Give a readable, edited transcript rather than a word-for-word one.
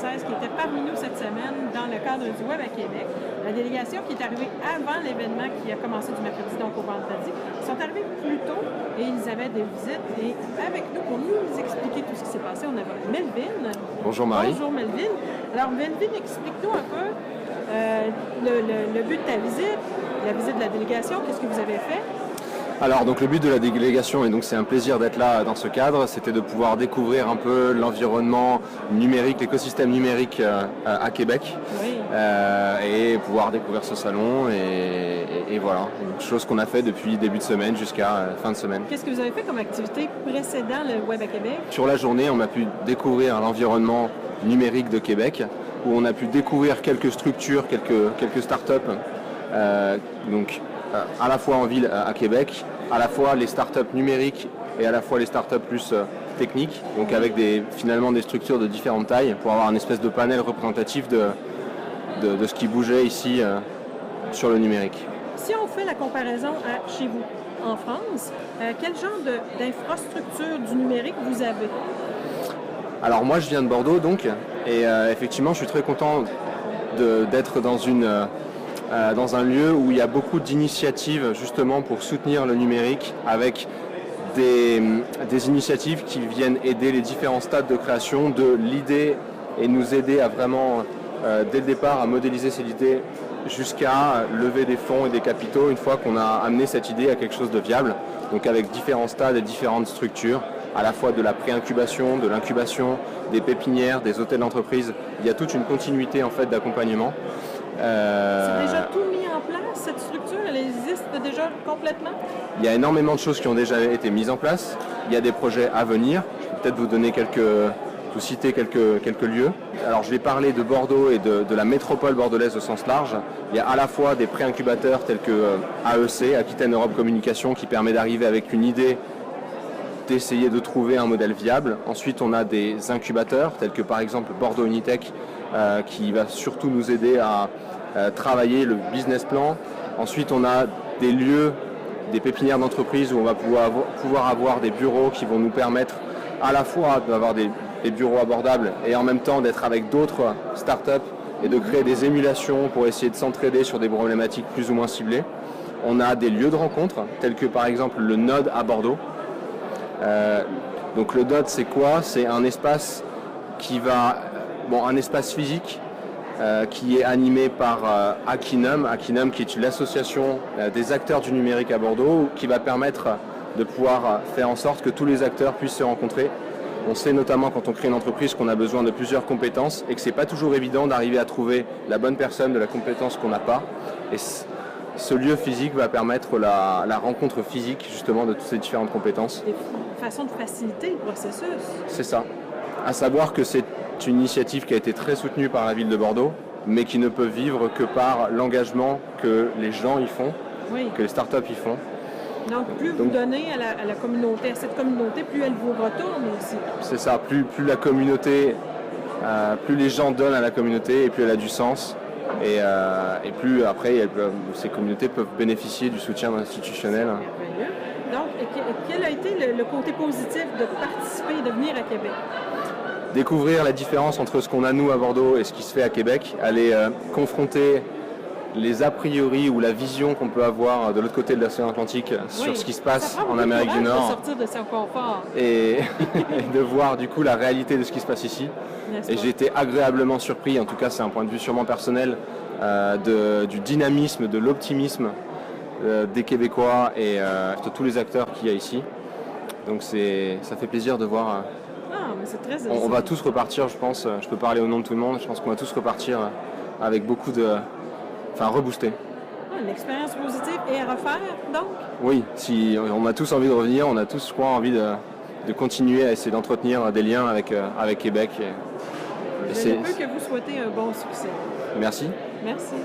française qui était parmi nous cette semaine dans le cadre du Web à Québec. La délégation qui est arrivée avant l'événement qui a commencé du mercredi donc au vendredi. Ils sont arrivés plus tôt et ils avaient des visites. Et avec nous, pour nous expliquer tout ce qui s'est passé, on avait Melvin. Bonjour Marie. Bonjour Melvin. Alors Melvin, explique-nous un peu le but de ta visite, la visite de la délégation, qu'est-ce que vous avez fait? Alors donc le but de la délégation, et donc c'est un plaisir d'être là dans ce cadre, c'était de pouvoir découvrir un peu l'environnement numérique, l'écosystème numérique à Québec, oui. Et pouvoir découvrir ce salon et voilà, une chose qu'on a fait depuis début de semaine jusqu'à fin de semaine. Qu'est-ce que vous avez fait comme activité précédant le Web à Québec? Sur la journée, on a pu découvrir l'environnement numérique de Québec, où on a pu découvrir quelques structures, quelques startups, donc à la fois en ville à Québec, à la fois les startups numériques et à la fois les startups plus techniques, donc avec finalement des structures de différentes tailles pour avoir une espèce de panel représentatif de ce qui bougeait ici sur le numérique. Si on fait la comparaison à chez vous, en France, quel genre d'infrastructure du numérique vous avez? Alors moi je viens de Bordeaux donc, et effectivement je suis très content d'être dans un lieu où il y a beaucoup d'initiatives justement pour soutenir le numérique, avec des initiatives qui viennent aider les différents stades de création de l'idée et nous aider à vraiment, dès le départ, à modéliser cette idée jusqu'à lever des fonds et des capitaux une fois qu'on a amené cette idée à quelque chose de viable. Donc avec différents stades et différentes structures, à la fois de la pré-incubation, de l'incubation, des pépinières, des hôtels d'entreprise. Il y a toute une continuité en fait d'accompagnement. C'est déjà tout mis en place, cette structure, elle existe déjà complètement? Il y a énormément de choses qui ont déjà été mises en place. Il y a des projets à venir. Je peux peut-être vous citer quelques lieux. Alors je vais parler de Bordeaux et de la métropole bordelaise au sens large. Il y a à la fois des pré-incubateurs tels que AEC, Aquitaine Europe Communication, qui permet d'arriver avec une idée, d'essayer de trouver un modèle viable. Ensuite, on a des incubateurs tels que par exemple Bordeaux Unitech, qui va surtout nous aider à travailler le business plan. Ensuite, on a des lieux, des pépinières d'entreprise où on va pouvoir avoir des bureaux qui vont nous permettre à la fois d'avoir des bureaux abordables et en même temps d'être avec d'autres startups et de créer des émulations pour essayer de s'entraider sur des problématiques plus ou moins ciblées. On a des lieux de rencontre tels que par exemple le Node à Bordeaux. Donc le Node, c'est quoi? C'est un espace un espace physique qui est animé par Akinum qui est l'association des acteurs du numérique à Bordeaux, qui va permettre de pouvoir faire en sorte que tous les acteurs puissent se rencontrer. On sait notamment quand on crée une entreprise qu'on a besoin de plusieurs compétences et que c'est pas toujours évident d'arriver à trouver la bonne personne de la compétence qu'on n'a pas. Et ce lieu physique va permettre la rencontre physique justement de toutes ces différentes compétences. Des façons de faciliter le processus. C'est ça. À savoir que c'est une initiative qui a été très soutenue par la ville de Bordeaux, mais qui ne peut vivre que par l'engagement que les gens y font, oui, que les startups y font. Donc plus vous donnez à la communauté, à cette communauté, plus elle vous retourne aussi. C'est ça, plus la communauté, plus les gens donnent à la communauté et plus elle a du sens. Et plus après, ces communautés peuvent bénéficier du soutien institutionnel. Donc, quel a été le côté positif de participer et de venir à Québec? Découvrir la différence entre ce qu'on a nous à Bordeaux et ce qui se fait à Québec, aller confronter les a priori ou la vision qu'on peut avoir de l'autre côté de l'océan Atlantique sur ce qui se passe en Amérique du Nord, de sortir de son confort et de voir du coup la réalité de ce qui se passe ici. Et j'ai été agréablement surpris, en tout cas c'est un point de vue sûrement personnel, du dynamisme, de l'optimisme des Québécois et de tous les acteurs qu'il y a ici. Donc ça fait plaisir de voir. Mais c'est très on va tous repartir, je pense, je peux parler au nom de tout le monde, je pense qu'on va tous repartir avec beaucoup reboosté. Une expérience positive et à refaire, donc? Oui, si on a tous envie de revenir, on a tous, je crois, envie de continuer à essayer d'entretenir des liens avec Québec. Je ne peux que vous souhaiter un bon succès. Merci. Merci.